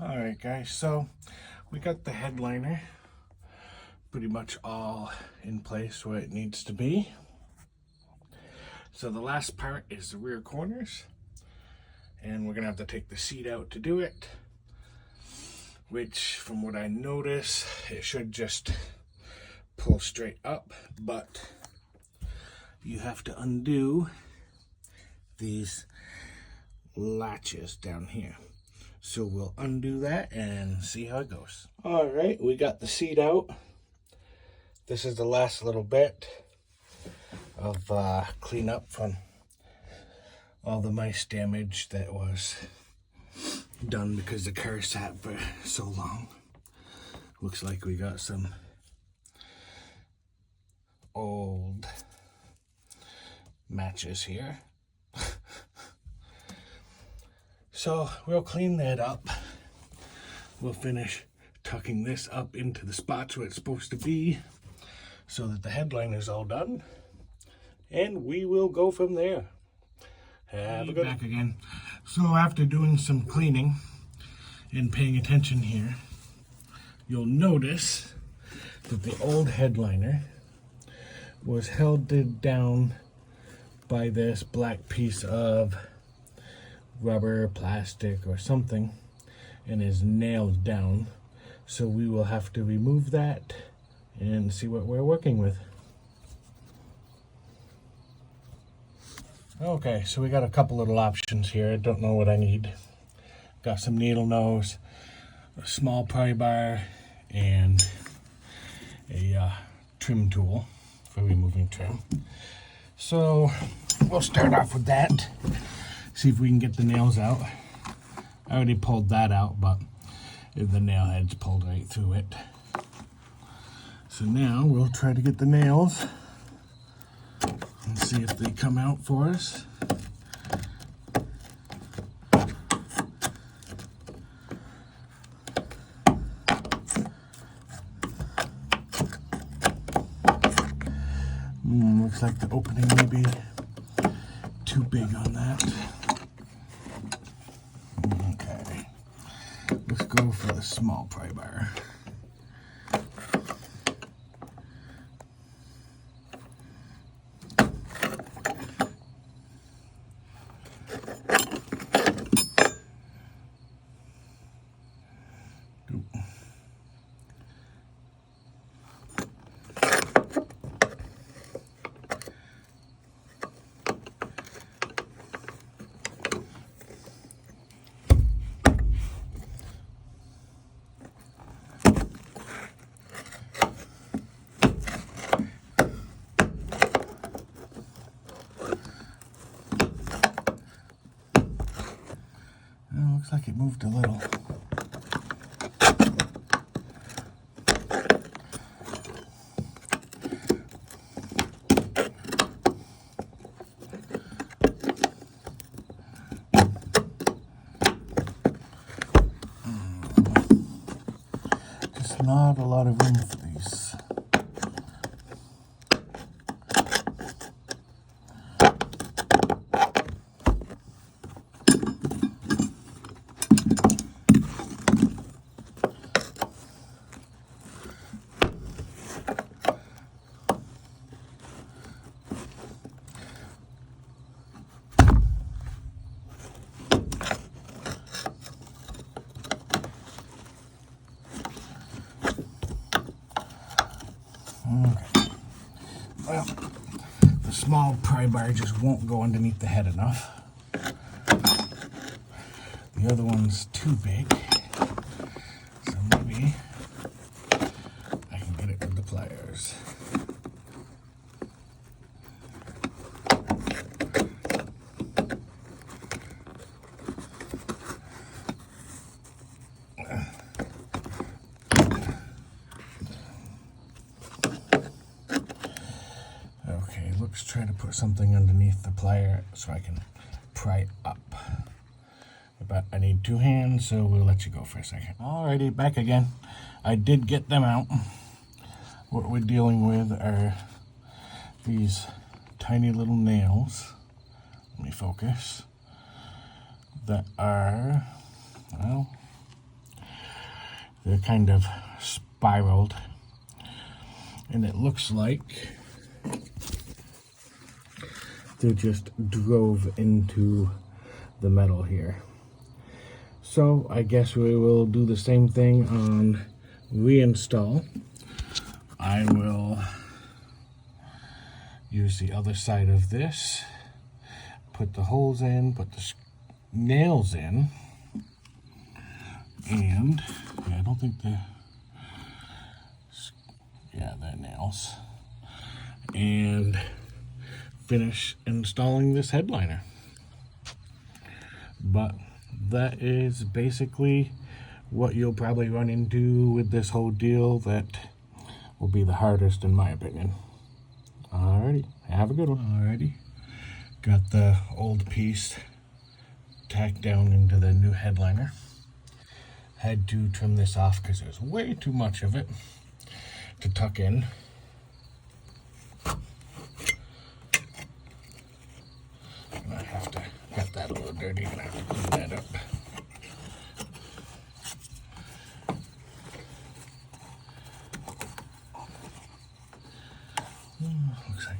Alright guys, so we got the headliner pretty much all in place where it needs to be. So the last part is the rear corners, and we're gonna have to take the seat out to do it, which from what I notice it should just pull straight up, but you have to undo these latches down here. So we'll undo that and see how it goes. All right, we got the seat out. This is the last little bit of cleanup from all the mice damage that was done because the car sat for so long. Looks like we got some old matches here. So we'll clean that up. We'll finish tucking this up into the spots where it's supposed to be so that the headliner is all done. And we will go from there. Have a good back again. So after doing some cleaning and paying attention here, you'll notice that the old headliner was held down by this black piece of rubber, plastic, or something, and is nailed down. So we will have to remove that and see what we're working with. Okay, so we got a couple little options here. I don't know what I need. Got some needle nose, a small pry bar, and a trim tool for removing trim. So we'll start off with that. See if we can get the nails out. I already pulled that out, but the nail head's pulled right through it. So now we'll try to get the nails and see if they come out for us. Looks like the opening may be too big on that. Okay, let's go for the small pry bar. Looks like it moved a little. Just not a lot of room for these. Okay. Well, the small pry bar just won't go underneath the head enough. The other one's too big, so maybe I can get it with the pliers. Let's try to put something underneath the plier so I can pry up. But I need two hands, so we'll let you go for a second. Alrighty, back again. I did get them out. What we're dealing with are these tiny little nails. Let me focus. That are, well, they're kind of spiraled, and it looks like they just drove into the metal here. So I guess we will do the same thing on reinstall. I will use the other side of this, put the holes in, put the nails in, and yeah, I don't think they're nails, and finish installing this headliner. But that is basically what you'll probably run into with this whole deal. That will be the hardest in my opinion. Alrighty, have a good one. Alrighty, got the old piece tacked down into the new headliner. Had to trim this off because there's way too much of it to tuck in. And I have to got that a little dirty, and I have to clean that up. Looks like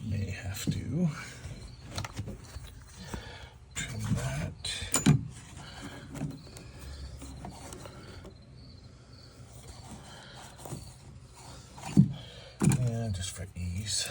may have to trim that. And just for ease.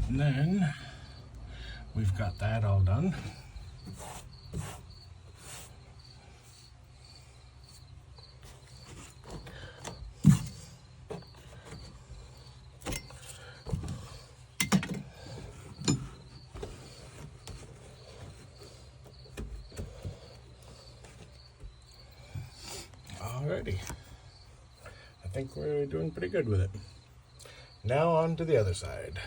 And then we've got that all done. Alrighty, I think we're doing pretty good with it. Now on to the other side.